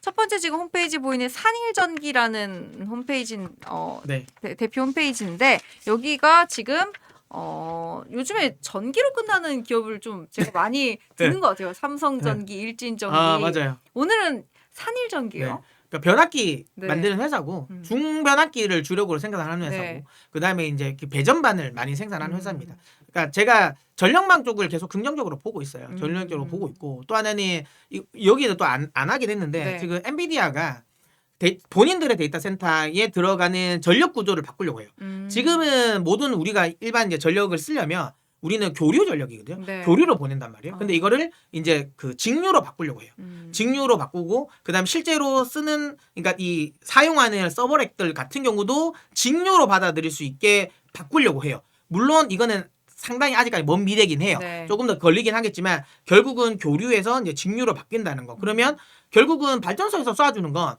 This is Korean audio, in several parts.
첫 번째 지금 홈페이지 보이는 산일전기라는 홈페이지 네. 대표 홈페이지인데 여기가 지금 요즘에 전기로 끝나는 기업을 좀 제가 많이 듣는 것 같아요. 삼성전기, 일진전기. 아, 맞아요. 오늘은 네. 산일전기요. 그러니까 변압기 네. 만드는 회사고 음. 중변압기를 주력으로 생산하는 회사고 네. 그다음에 이제 그 배전반을 많이 생산하는 음. 회사입니다. 그러니까 제가 전력망 쪽을 계속 긍정적으로 보고 있어요. 전력적으로 보고 음. 있고 또 하나는 여기는 또 안 하게 됐는데 네. 지금 엔비디아가 본인들의 데이터 센터에 들어가는 전력 구조를 바꾸려고 해요. 지금은 모든 우리가 일반 이제 전력을 쓰려면 우리는 교류 전력이거든요. 네. 교류로 보낸단 말이에요. 근데 이거를 이제 그 직류로 바꾸려고 해요. 직류로 바꾸고 그다음 실제로 쓰는 그러니까 이 사용하는 서버렉들 같은 경우도 직류로 받아들일 수 있게 바꾸려고 해요. 물론 이거는 상당히 아직까지 먼 미래긴 해요. 네. 조금 더 걸리긴 하겠지만 결국은 교류에서 이제 직류로 바뀐다는 거. 그러면 결국은 발전소에서 쏴주는 건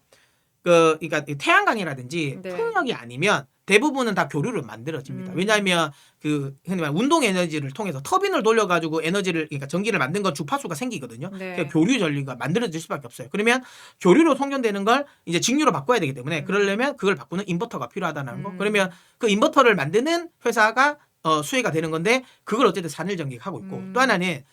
그러니까 태양광이라든지 네. 풍력이 아니면 대부분은 다 교류로 만들어집니다. 왜냐하면 그 흔히 말 운동 에너지를 통해서 터빈을 돌려가지고 에너지를 그러니까 전기를 만든 건 주파수가 생기거든요. 네. 그러니까 교류 전기가 만들어질 수밖에 없어요. 그러면 교류로 송전되는 걸 이제 직류로 바꿔야 되기 때문에 그러려면 그걸 바꾸는 인버터가 필요하다는 거. 그러면 그 인버터를 만드는 회사가 수혜가 되는 건데 그걸 어쨌든 산일전기가 하고 있고 또 하나는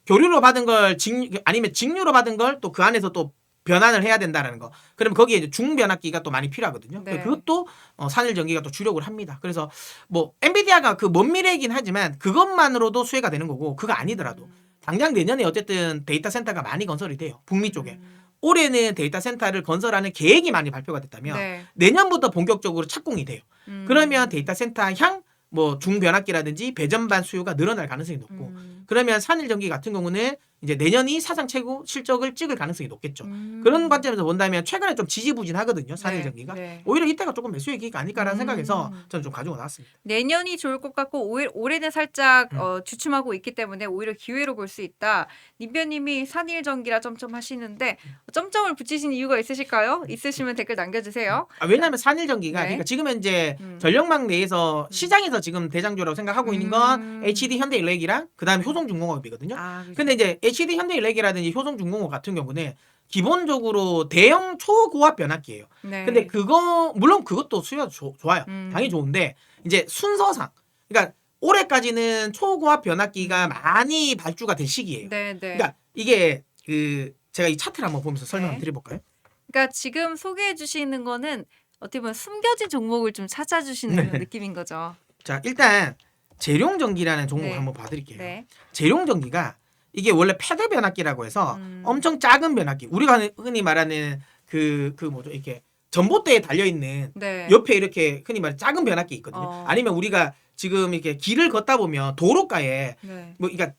교류로 받은 걸 아니면 직류로 받은 걸 또 그 안에서 또 변환을 해야 된다는 거. 그러면 거기에 이제 중변압기가 또 많이 필요하거든요. 네. 그것도 산일전기가 또 주력을 합니다. 그래서 뭐 엔비디아가 그 먼 미래이긴 하지만 그것만으로도 수혜가 되는 거고 그거 아니더라도 당장 내년에 어쨌든 데이터 센터가 많이 건설이 돼요. 북미 쪽에. 올해는 데이터 센터를 건설하는 계획이 많이 발표가 됐다면 네. 내년부터 본격적으로 착공이 돼요. 그러면 데이터 센터 향 뭐 중변압기라든지 배전반 수요가 늘어날 가능성이 높고 그러면 산일전기 같은 경우는 이제 내년이 사상 최고 실적을 찍을 가능성이 높겠죠. 그런 관점에서 본다면 최근에 좀 지지부진하거든요. 산일전기가. 네. 오히려 이때가 조금 매수의 기회가 아닐까라는 생각에서 저는 좀 가지고 나왔습니다. 내년이 좋을 것 같고 올해는 살짝 음. 주춤하고 있기 때문에 오히려 기회로 볼 수 있다. 님변님이 산일전기라 점점 하시는데 점점을 붙이신 이유가 있으실까요? 있으시면 댓글 남겨주세요. 왜냐하면 산일전기가 네. 그러니까 지금 현재 전력망 내에서 시장에서 지금 대장주라고 생각하고 있는 건 HD 현대일렉이랑 그다음에 효성중공업이거든요. 그렇죠. 근데 이제 HD 현대일렉이라든지 효성중공업 같은 경우는 기본적으로 대형 초고압 변압기예요. 네. 근데 그거 물론 그것도 수요가 좋아요. 당연히 좋은데 이제 순서상 그러니까 올해까지는 초고압 변압기가 많이 발주가 될 시기예요. 네, 네. 그러니까 이게 그 제가 이 차트를 한번 보면서 설명을 네. 드려볼까요? 그러니까 지금 소개해 주시는 거는 어떻게 보면 숨겨진 종목을 좀 찾아주시는 그런 네. 느낌인 거죠. 자 일단 재룡전기라는 종목을 네. 한번 봐드릴게요. 네. 재룡전기가 이게 원래 패드 변압기라고 해서 엄청 작은 변압기 우리가 흔히 말하는 그 뭐죠 이렇게 전봇대에 달려있는 네. 옆에 이렇게 흔히 말하는 작은 변압기 있거든요. 아니면 우리가 지금 이렇게 길을 걷다 보면 도로가에 네. 뭐 그러니까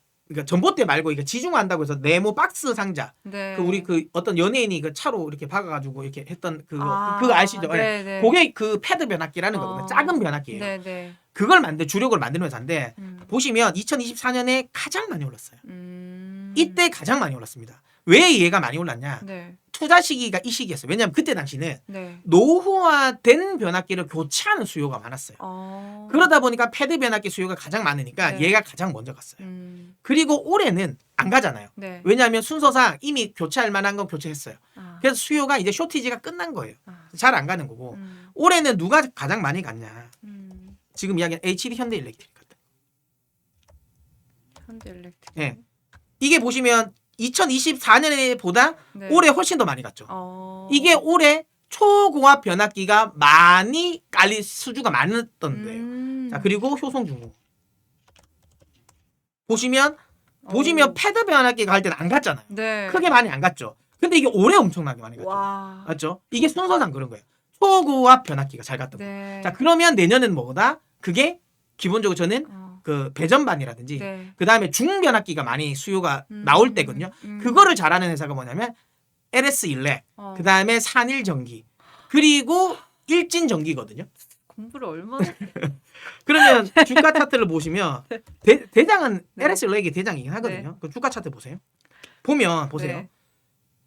전봇대 말고 이게 지중화한다고 해서 네모 박스 상자 네. 그 우리 그 어떤 연예인이 그 차로 이렇게 박아가지고 이렇게 했던 그거 아시죠? 네, 네. 그게 그 패드 변압기라는 거거든요. 작은 변압기예요. 네, 네. 그걸 주력으로 만드는 회사인데 보시면 2024년에 가장 많이 올랐어요. 이때 가장 많이 올랐습니다. 왜 얘가 많이 올랐냐? 네. 투자 시기가 이 시기였어요. 왜냐하면 그때 당시는 네. 노후화된 변압기를 교체하는 수요가 많았어요. 그러다 보니까 패드 변압기 수요가 가장 많으니까 네. 얘가 가장 먼저 갔어요. 그리고 올해는 안 가잖아요. 네. 왜냐하면 순서상 이미 교체할 만한 건 교체했어요. 아. 그래서 수요가 이제 쇼티지가 끝난 거예요. 아. 잘 안 가는 거고 올해는 누가 가장 많이 갔냐? 음. 지금 이야기는 HD 현대일렉트릭 같다. 현대일렉트릭. 예. 이게 보시면 2024년보다 네. 올해 훨씬 더 많이 갔죠. 이게 어. 올해 초고압 변압기가 많이 깔릴 수주가 많았던 데예요. 자 그리고 효성중공업 보시면 패드 변압기가 할 때는 안 갔잖아요. 네. 크게 많이 안 갔죠. 근데 이게 올해 엄청나게 많이 갔죠. 와. 맞죠? 이게 순서상 그런 거예요. 초고압 변압기가 잘 갔던 거예요. 네. 자 그러면 내년은 뭐다? 그게 기본적으로 저는 어. 그 배전반이라든지 네. 그 다음에 중변압기가 많이 수요가 나올 때거든요. 그거를 잘하는 회사가 뭐냐면 LS 일렉, 그 다음에 산일전기, 그리고 일진전기거든요. 공부를 얼마나 그러면 주가 차트를 보시면 대장은 네. LS 일렉이 대장이긴 하거든요. 그 주가 차트 보세요. 보세요. 네.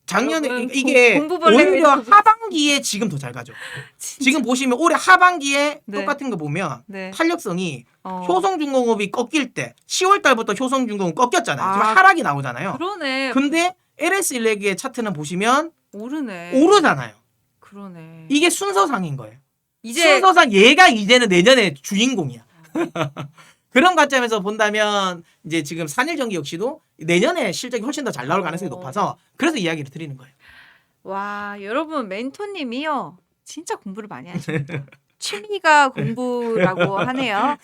작년에 여러분, 이게 공부벌레 오히려 왼쪽이- 하반기에 지금 더 잘 가죠. 지금 보시면 올해 하반기에 네. 똑같은 거 보면 네. 탄력성이 어. 효성중공업이 꺾일 때 10월 달부터 효성중공업 꺾였잖아요. 지금 아, 하락이 나오잖아요. 그러네. 근데 LS 일렉의 차트는 보시면 오르네. 오르잖아요. 그러네. 이게 순서상인 거예요. 이제 순서상 얘가 이제는 내년에 주인공이야. 그런 관점에서 본다면 이제 지금 산일전기 역시도 내년에 실적이 훨씬 더 잘 나올 가능성이 높아서 그래서 이야기를 드리는 거예요. 와, 여러분 멘토님이요. 진짜 공부를 많이 하십니다. 취미가 공부라고 하네요.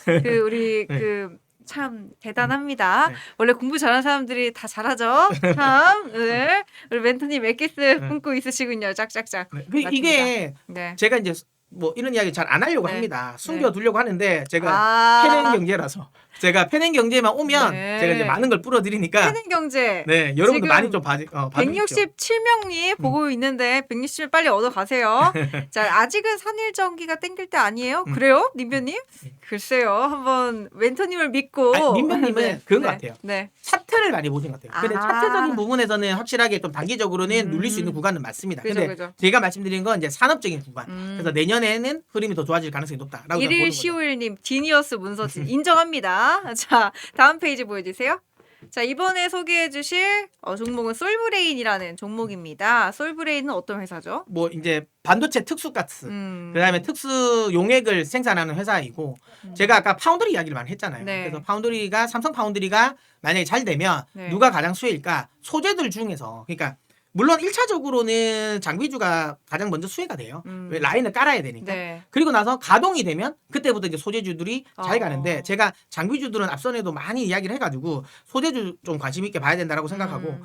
우리 네. 참 대단합니다. 네. 원래 공부 잘하는 사람들이 다 잘하죠. 참. 네. 우리 멘토님 엑기스 품고 있으시군요. 짝짝짝. 네. 맞습니다. 이게 네. 제가 이제 뭐 이런 이야기 잘 안 하려고 네. 합니다. 숨겨두려고 하는데 제가 아, 패는 경제라서 제가 패는 경제만 오면 네. 제가 이제 많은 걸 뿌려드리니까 패는 경제. 네 여러분들 지금 많이 좀 봐주십시오. 167명이 보고 있는데 160명 빨리 얻어 가세요. 자, 아직은 산일전기가 땡길 때 아니에요? 그래요? 님변님? 글쎄요. 한번 멘토님을 믿고 아니, 민변님은 네. 그런 네. 것 같아요. 네. 차트를 많이 보신 것 같아요. 근데 아. 차트적인 부분에서는 확실하게 좀 단기적으로는 눌릴 수 있는 구간은 맞습니다. 그죠, 근데 그죠. 제가 말씀드린 건 이제 산업적인 구간. 그래서 내년에는 흐름이 더 좋아질 가능성이 높다라고 저는 보는 1일 거죠. 15일님 지니어스 문서진 인정합니다. 자, 다음 페이지 보여주세요. 자, 이번에 소개해 주실 종목은 솔브레인이라는 종목입니다. 솔브레인은 어떤 회사죠? 뭐 이제 반도체 특수가스, 음. 그다음에 특수 용액을 생산하는 회사이고 제가 아까 파운드리 이야기를 많이 했잖아요. 네. 그래서 파운드리가 삼성 파운드리가 만약에 잘 되면 네. 누가 가장 수혜일까? 소재들 중에서 그러니까 물론 1차적으로는 장비주가 가장 먼저 수혜가 돼요. 왜 라인을 깔아야 되니까. 네. 그리고 나서 가동이 되면 그때부터 이제 소재주들이 잘 가는데 제가 장비주들은 앞선에도 많이 이야기를 해가지고 소재주 좀 관심 있게 봐야 된다라고 생각하고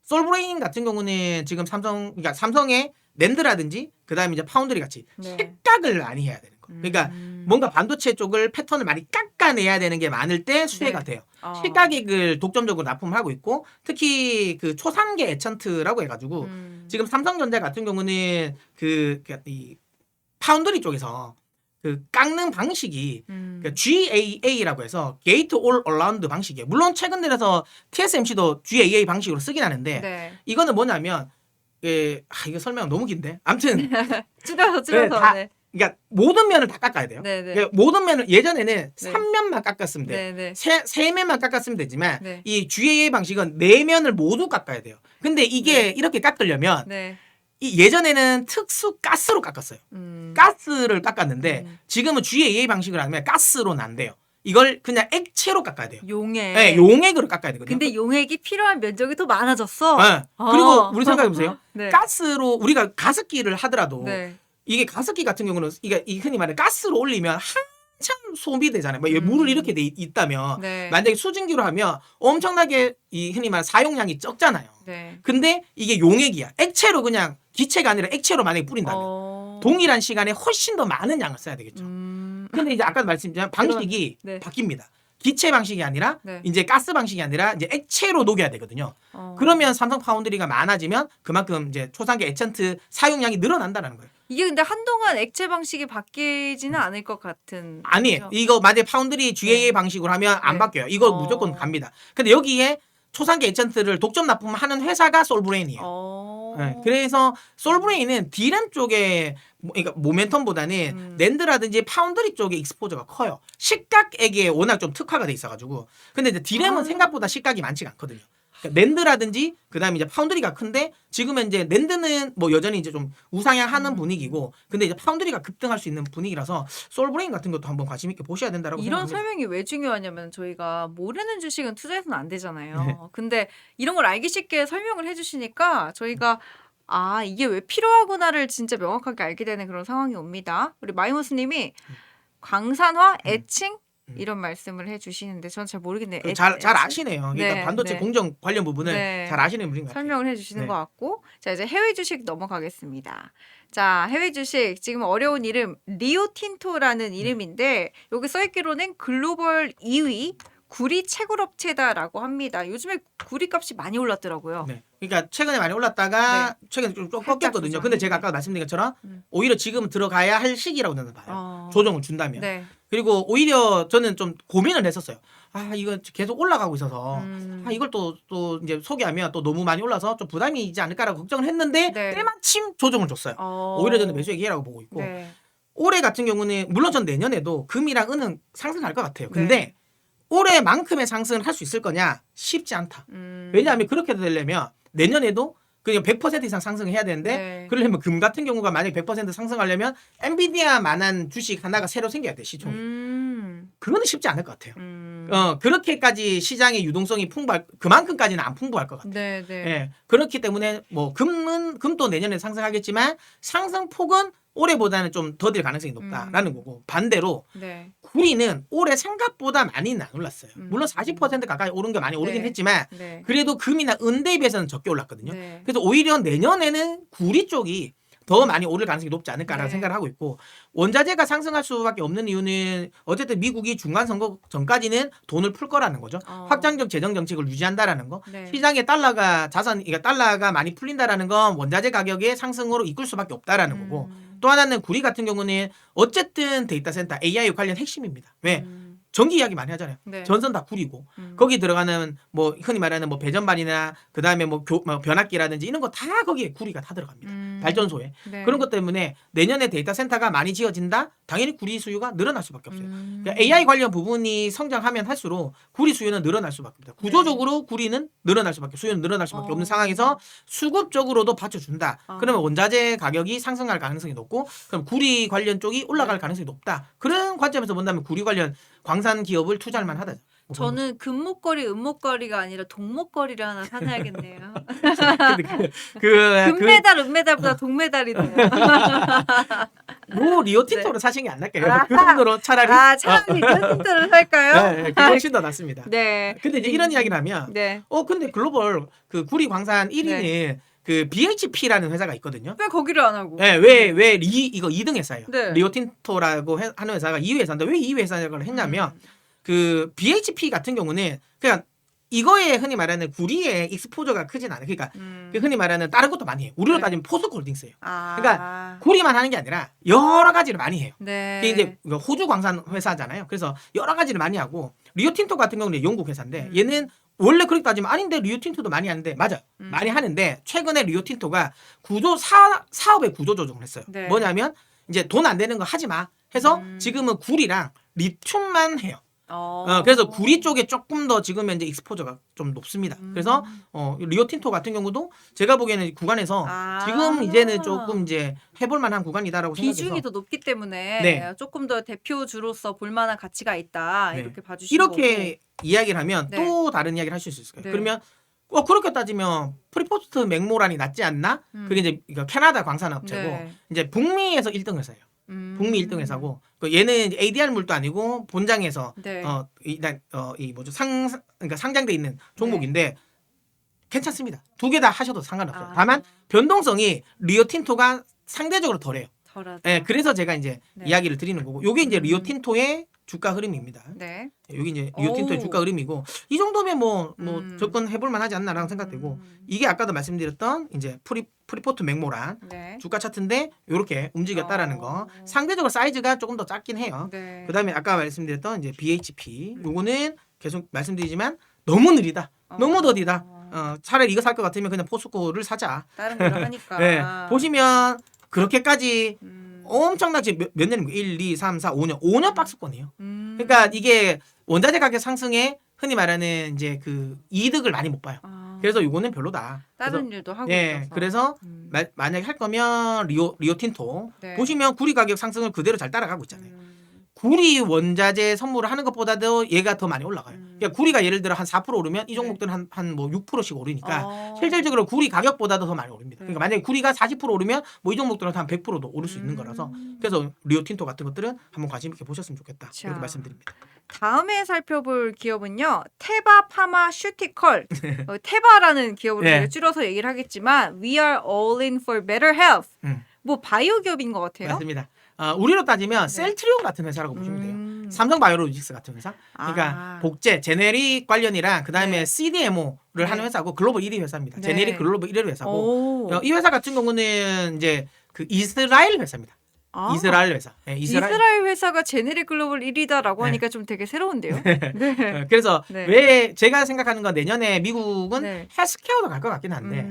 솔브레인 같은 경우는 지금 그러니까 삼성의 낸드라든지 그다음에 이제 파운드리 같이 네. 색각을 많이 해야 되는 거. 그러니까 뭔가 반도체 쪽을 패턴을 많이 깎아내야 되는 게 많을 때 수혜가 네. 돼요. 실가격을 독점적으로 납품을 하고 있고 특히 그 초산계 에천트라고 해가지고 지금 삼성전자 같은 경우는 이 파운드리 쪽에서 그 깎는 방식이 그 GAA라고 해서 게이트 올 어라운드 방식이에요. 물론 최근 들어서 TSMC도 GAA 방식으로 쓰긴 하는데 네. 이거는 뭐냐면 이거 설명 너무 긴데 아무튼 찢어서 다- 네. 그러니까 모든 면을 다 깎아야 돼요. 네, 네. 그러니까 모든 면을 예전에는 네. 3면만 깎았으면 돼요. 네, 네. 세 면만 깎았으면 되지만 네. 이 GAA 방식은 4면을 모두 깎아야 돼요. 근데 이게 이렇게 깎으려면 네. 이 예전에는 특수 가스로 깎았어요. 가스를 깎았는데 지금은 GAA 방식을 하면 가스로는 안 돼요. 이걸 그냥 액체로 깎아야 돼요. 용액. 네, 용액으로 깎아야 되거든요. 근데 용액이 필요한 면적이 더 많아졌어. 네. 그리고 우리 생각해 보세요. 네. 가스로 우리가 가습기를 하더라도 네. 이게 가습기 같은 경우는 이게 흔히 말해 가스로 올리면 한참 소비되잖아요. 뭐 물을 이렇게 돼 있다면 네. 만약에 수증기로 하면 엄청나게 이 흔히 말해 사용량이 적잖아요. 네. 근데 이게 용액이야. 액체로 그냥 기체가 아니라 액체로 만약에 뿌린다면 동일한 시간에 훨씬 더 많은 양을 써야 되겠죠. 근데 이제 아까 말씀드린 방식이 네. 바뀝니다. 기체 방식이 아니라 네. 이제 가스 방식이 아니라 이제 액체로 녹여야 되거든요. 그러면 삼성 파운드리가 많아지면 그만큼 이제 초산계 에천트 사용량이 늘어난다는 거예요. 이게 근데 한동안 액체 방식이 바뀌지는 않을 것 같은. 아니에요. 그죠? 이거 만약에 파운드리 GAA 네. 방식으로 하면 안 네. 바뀌어요. 이거 무조건 갑니다. 근데 여기에 초산계 에천트를 독점 납품하는 회사가 솔브레인이에요. 네, 그래서 솔브레인은 D램 쪽에 그러니까 모멘텀보다는 낸드라든지 파운드리 쪽에 익스포저가 커요. 식각에게 워낙 좀 특화가 돼 있어가지고. 근데 이제 D램은 생각보다 식각이 많지가 않거든요. 그러니까 낸드라든지 그다음에 이제 파운드리가 큰데 지금은 이제 낸드는 뭐 여전히 이제 좀 우상향하는 분위기고, 근데 이제 파운드리가 급등할 수 있는 분위기라서 솔브레인 같은 것도 한번 관심 있게 보셔야 된다라고 이런 생각합니다. 설명이 왜 중요하냐면 저희가 모르는 주식은 투자해서는 안 되잖아요. 네. 근데 이런 걸 알기 쉽게 설명을 해주시니까 저희가 이게 왜 필요하구나를 진짜 명확하게 알게 되는 그런 상황이 옵니다. 우리 마이모스님이 광산화, 애칭 이런 말씀을 해주시는데 저는 잘 모르겠네요. 잘 애칭? 아시네요. 그러니까 네, 반도체 네. 공정 관련 부분을 네. 잘 아시는 분인 것 같아요. 설명을 해주시는 네. 것 같고, 자 이제 해외 주식 넘어가겠습니다. 자 해외 주식 지금 어려운 이름 리오틴토라는 이름인데 여기 써있기로는 글로벌 2위 구리 채굴업체다라고 합니다. 요즘에 구리 값이 많이 올랐더라고요. 네. 그러니까 최근에 많이 올랐다가 최근에 좀 살짝 꺾였거든요. 조정. 근데 제가 아까 말씀드린 것처럼 오히려 지금 들어가야 할 시기라고 저는 봐요. 조정을 준다면. 네. 그리고 오히려 저는 좀 고민을 했었어요. 이거 계속 올라가고 있어서 이걸 또 이제 소개하면 또 너무 많이 올라서 좀 부담이지 않을까라고 걱정을 했는데 네. 때마침 조정을 줬어요. 오히려 저는 매수의 기회라고 보고 있고, 네. 올해 같은 경우는 물론 전 내년에도 금이랑 은은 상승할 것 같아요. 근데 네. 올해만큼의 상승을 할 수 있을 거냐? 쉽지 않다. 왜냐하면 그렇게 되려면 내년에도 그냥 100% 이상 상승해야 되는데 네. 그러려면 금 같은 경우가 만약에 100% 상승하려면 엔비디아만한 주식 하나가 새로 생겨야 돼 시총이. 그거는 쉽지 않을 것 같아요. 그렇게까지 시장의 유동성이 풍부할 그만큼까지는 안 풍부할 것 같아요. 네, 네. 예, 그렇기 때문에 뭐 금도 내년에 상승하겠지만 상승폭은 올해보다는 좀 더딜 가능성이 높다라는 거고 반대로 네. 구리는 올해 생각보다 많이는 안 올랐어요. 음. 물론 40% 가까이 오른 게 많이 오르긴 네. 했지만 네. 그래도 금이나 은 대비해서는 적게 올랐거든요. 네. 그래서 오히려 내년에는 구리 쪽이 더 많이 오를 가능성이 높지 않을까라는 네. 생각을 하고 있고 원자재가 상승할 수밖에 없는 이유는 어쨌든 미국이 중간 선거 전까지는 돈을 풀 거라는 거죠. 확장적 재정 정책을 유지한다라는 거. 네. 시장에 달러가 그러니까 달러가 많이 풀린다라는 건 원자재 가격의 상승으로 이끌 수밖에 없다라는 거고. 또 하나는 구리 같은 경우는 어쨌든 데이터 센터 AI 관련 핵심입니다. 왜? 전기 이야기 많이 하잖아요. 네. 전선 다 구리고 거기 들어가는 뭐 흔히 말하는 뭐 배전반이나 그 다음에 뭐 변압기라든지 이런 거 다 거기에 구리가 다 들어갑니다. 발전소에. 네. 그런 것 때문에 내년에 데이터 센터가 많이 지어진다. 당연히 구리 수요가 늘어날 수밖에 없어요. 그러니까 AI 관련 부분이 성장하면 할수록 구리 수요는 늘어날 수밖에 없다. 구조적으로 구리는 늘어날 수밖에 수요는 늘어날 수밖에 없는 상황에서 수급적으로도 받쳐준다. 그러면 원자재 가격이 상승할 가능성이 높고 그럼 구리 관련 쪽이 올라갈 가능성이 높다. 그런 관점에서 본다면 구리 관련 광산 기업을 투자할 만하다. 저는 금목걸이, 은목걸이가 아니라 동목걸이를 하나 사놔야겠네요. 금메달, 은메달보다 동메달이네요. 뭐 리오틴토로 사신 게 안 낫게요. 그 정도로 차라리. 차라리 리오틴토를 살까요? 네, 그게 훨씬 더 낫습니다. 네. 근데 이제 이런 이야기를 하면, 네. 근데 글로벌 그 구리 광산 1위는 그 BHP라는 회사가 있거든요. 왜 거기를 안 하고? 네, 이거 2등 회사예요. 네. 리오틴토라고 하는 회사가 2위 회사인데 왜 2위 회사를 했냐면 그 BHP 같은 경우는 그냥 이거에 흔히 말하는 구리의 익스포저가 크진 않아요. 그러니까 그 흔히 말하는 다른 것도 많이 해요. 우리로 따지면 포스코홀딩스예요. 그러니까 구리만 하는 게 아니라 여러 가지를 많이 해요. 네. 이게 이제 호주 광산 회사잖아요. 그래서 여러 가지를 많이 하고 리오틴토 같은 경우는 영국 회사인데 얘는 원래 그렇게 따지면 아닌데 리오틴토도 많이 하는데 맞아요. 많이 하는데 최근에 리오틴토가 사업의 구조 조정을 했어요. 네. 뭐냐면 이제 돈 안 되는 거 하지 마 해서 지금은 구리랑 리튬만 해요. 그래서 구리 쪽에 조금 더 지금 현재 익스포저가 좀 높습니다. 그래서 리오틴토 같은 경우도 제가 보기에는 구간에서 지금 이제는 조금 이제 해볼 만한 구간이다라고 생각해서 비중이 더 높기 때문에 네. 조금 더 대표주로서 볼 만한 가치가 있다. 네. 이렇게 봐주시고 이렇게 이야기를 하면 네. 또 다른 이야기를 할 수 있을 거예요. 네. 그러면 그렇게 따지면 프리포스트 맥모란이 낫지 않나? 그게 이제 이거 캐나다 광산업체고 네. 이제 북미에서 1등 회사예요. 북미 1등 회사고 얘는 이제 ADR 물도 아니고 본장에서 네. 그러니까 상장돼 있는 종목인데 괜찮습니다. 두 개 다 하셔도 상관없어요. 다만 변동성이 리오틴토가 상대적으로 덜해요. 덜하다. 네, 그래서 제가 이제 이야기를 드리는 거고 요게 이제 리오틴토의 주가 흐름입니다. 네. 여기 이제 리오틴토의 주가 흐름이고 이 정도면 뭐 접근해볼 만하지 않나라는 생각되고 이게 아까도 말씀드렸던 이제 프리포트 맥모란 네. 주가 차트인데 이렇게 움직였다라는 거 상대적으로 사이즈가 조금 더 작긴 해요. 네. 그다음에 아까 말씀드렸던 이제 BHP 요거는 계속 말씀드리지만 너무 느리다, 너무 더디다. 차라리 이거 살 것 같으면 그냥 포스코를 사자. 다른 걸로 하니까. 네, 보시면 그렇게까지 엄청나게 몇 년입니까? 1, 2, 3, 4, 5년. 5년 박스권이에요. 그러니까 이게 원자재 가격 상승에 흔히 말하는 이제 그 이득을 많이 못 봐요. 그래서 이거는 별로다. 다른 일도 하고 네, 있어서. 그래서 만약에 할 거면 리오틴토 네. 보시면 구리 가격 상승을 그대로 잘 따라가고 있잖아요. 구리 원자재 선물을 하는 것보다도 얘가 더 많이 올라가요. 그러니까 구리가 예를 들어 한 4% 오르면 이 종목들은 한 뭐 6%씩 오르니까 실질적으로 구리 가격보다도 더 많이 오릅니다. 그러니까 만약에 구리가 40% 오르면 뭐 이 종목들은 한 100%도 오를 수 있는 거라서 그래서 리오틴토 같은 것들은 한번 관심 있게 보셨으면 좋겠다. 자. 이렇게 말씀드립니다. 다음에 살펴볼 기업은요. 테바 파마슈티컬. 테바라는 기업으로 네. 제가 줄여서 얘기를 하겠지만 We are all in for better health. 뭐 바이오 기업인 것 같아요. 맞습니다. 우리로 따지면 셀트리온 같은 회사라고 보시면 돼요. 삼성바이오로직스 같은 회사. 그러니까 복제, 제네릭 관련이랑 그다음에 네. CDMO를 하는 회사고 글로벌 1위 회사입니다. 네. 제네릭 글로벌 1위 회사고 오. 이 회사 같은 경우는 이제 그 이스라엘 회사입니다. 이스라엘 회사. 네, 이스라엘 회사가 제네릭 글로벌 1위다라고 네. 하니까 좀 되게 새로운데요. 네. 그래서 네. 왜 제가 생각하는 건 내년에 미국은 네. 헬스케어도 갈 것 같긴 한데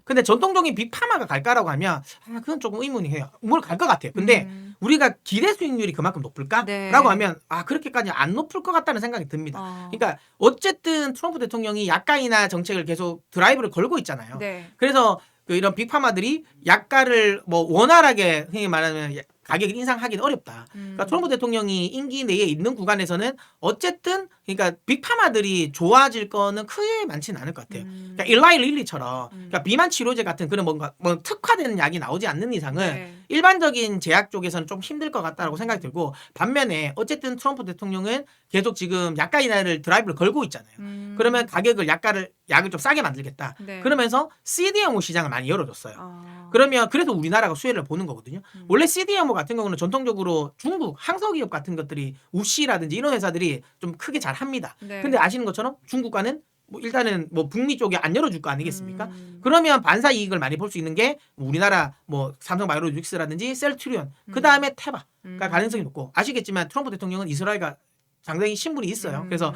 근데 전통적인 빅파마가 갈까라고 하면 그건 조금 의문이 해요. 뭘 갈 것 같아요. 근데 우리가 기대 수익률이 그만큼 높을까라고 네. 하면 그렇게까지 안 높을 것 같다는 생각이 듭니다. 그러니까 어쨌든 트럼프 대통령이 약간이나 정책을 계속 드라이브를 걸고 있잖아요. 네. 그래서 이런 빅파마들이 약가를 뭐 원활하게 흔히 말하면 가격을 인상하기는 어렵다. 그러니까 트럼프 대통령이 임기 내에 있는 구간에서는 어쨌든 그러니까 빅파마들이 좋아질 거는 크게 많지는 않을 것 같아요. 그러니까 일라이 릴리처럼 그러니까 비만 치료제 같은 그런 뭔가 뭐 특화되는 약이 나오지 않는 이상은 네. 일반적인 제약 쪽에서는 좀 힘들 것 같다라고 생각이 들고 반면에 어쨌든 트럼프 대통령은 계속 지금 약가 인하를 드라이브를 걸고 있잖아요. 그러면 가격을 약을 좀 싸게 만들겠다. 네. 그러면서 CDMO 시장을 많이 열어줬어요. 아. 그러면 그래서 우리나라가 수혜를 보는 거거든요. 원래 CDMO 같은 경우는 전통적으로 중국 항서기업 같은 것들이 우씨라든지 이런 회사들이 좀 크게 잘 합니다. 네. 근데 아시는 것처럼 중국과는 뭐 일단은 뭐 북미 쪽에 안 열어줄 거 아니겠습니까? 음. 그러면 반사 이익을 많이 볼 수 있는 게 우리나라 뭐 삼성바이오로직스라든지 셀트리온 그 다음에 테바가 가능성이 높고 아시겠지만 트럼프 대통령은 이스라엘과 상당히 신분이 있어요. 그래서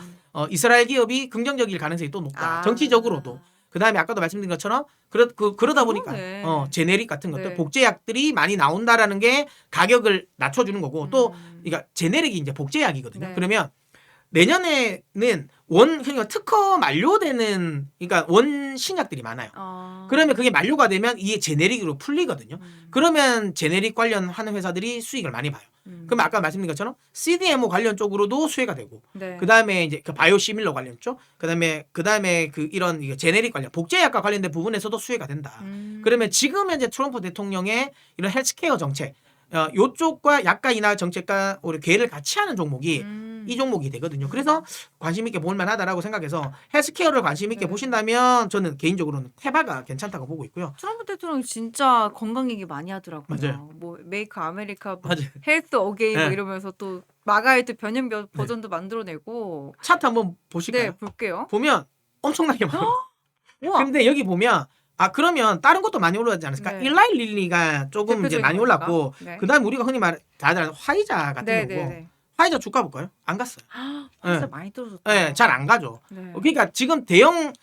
이스라엘 기업이 긍정적일 가능성이 또 높다. 아. 정치적으로도. 그 다음에 아까도 말씀드린 것처럼 그러다 보니까 그러네. 제네릭 같은 것들 네. 복제약들이 많이 나온다라는 게 가격을 낮춰주는 거고 또 그러니까 제네릭이 이제 복제약이거든요. 네. 그러면 내년에는 그러니까 특허 만료되는 그러니까 원 신약들이 많아요. 그러면 그게 만료가 되면 이게 제네릭으로 풀리거든요. 그러면 제네릭 관련하는 회사들이 수익을 많이 봐요. 그럼 아까 말씀드린 것처럼 CDMO 관련 쪽으로도 수혜가 되고 네. 그다음에 이제 그 바이오시밀러 관련 쪽 그다음에 그 이런 이게 제네릭 관련 복제약과 관련된 부분에서도 수혜가 된다. 그러면 지금 현재 트럼프 대통령의 이런 헬스케어 정책 요쪽과 약가 인하 정책과 우리 계획을 같이 하는 종목이 이 종목이 되거든요. 그래서 관심 있게 볼 만하다라고 생각해서 헬스케어를 관심 있게 네. 보신다면 저는 개인적으로는 테바가 괜찮다고 보고 있고요. 트럼프 대통령이 진짜 건강 얘기 많이 하더라고요. 맞아요. 뭐 메이크 아메리카, 뭐 맞아요. 헬스 어게인 뭐 네. 이러면서 또 마가의 또 변형 버전도 만들어내고. 차트 한번 보실까요? 네, 볼게요. 보면 엄청나게 많아요. 우와. 근데 여기 보면 그러면 다른 것도 많이 올라가지 않았을까? 네. 일라이 릴리가 조금 이제 대표적인 많이 거니까. 올랐고 네. 그다음 우리가 흔히 다들 아는 화이자 같은 네, 거고 네, 네. 화이자 주가 볼까요? 안 갔어요. 진짜 네. 많이 떨어졌다. 네, 잘 안 가죠. 네. 그러니까 지금 대형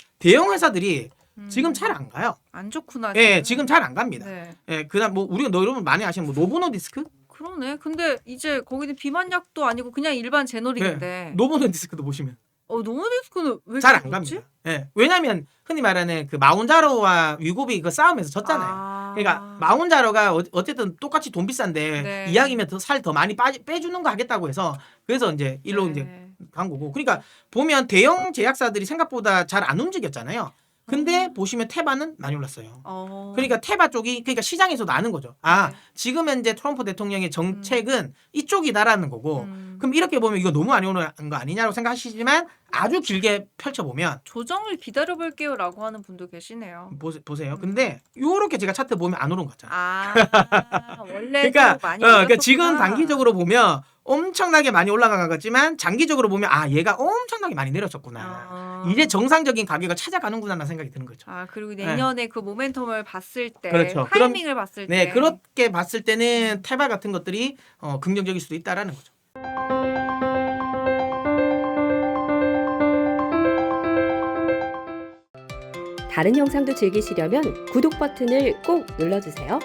회사들이 지금 잘 안 가요. 안 좋구나. 예, 지금 잘 안 갑니다. 네. 예, 그다음 뭐 우리가 여러분 많이 아시는 뭐 노보노디스크? 그러네. 근데 이제 거기는 비만약도 아니고 그냥 일반 제너릭인데. 노보노디스크도 보시면 노모디스크는 왜 잘 안 그렇지? 갑니다. 예, 왜냐하면 흔히 말하는 그 마운자로와 위고비 그 싸움에서 졌잖아요. 그러니까 마운자로가 어쨌든 똑같이 돈 비싼데 네. 이왕이면 더 살 더 많이 빼주는 거 하겠다고 해서 그래서 이제 일로 네. 이제 간 거고. 그러니까 보면 대형 제약사들이 생각보다 잘 안 움직였잖아요. 근데 보시면 테바는 많이 올랐어요. 그러니까 테바 쪽이 그러니까 시장에서도 아는 거죠. 네. 지금 현재 트럼프 대통령의 정책은 이쪽이다라는 거고. 그럼 이렇게 보면 이거 너무 많이 오는 거 아니냐고 생각하시지만 아주 길게 펼쳐보면 조정을 기다려볼게요라고 하는 분도 계시네요. 보세요. 근데 요렇게 제가 차트 보면 안 오른 거 같잖아요. 원래 그러니까, 많이 그러니까 지금 올랐었구나. 단기적으로 보면 엄청나게 많이 올라간 것 같지만 장기적으로 보면 얘가 엄청나게 많이 내렸었구나. 이제 정상적인 가격을 찾아가는구나라는 생각이 드는 거죠. 그리고 내년에 그 모멘텀을 봤을 때, 그렇죠. 타이밍을 봤을 때, 네, 그렇게 봤을 때는 테바 같은 것들이 긍정적일 수도 있다라는 거죠. 다른 영상도 즐기시려면 구독 버튼을 꼭 눌러주세요.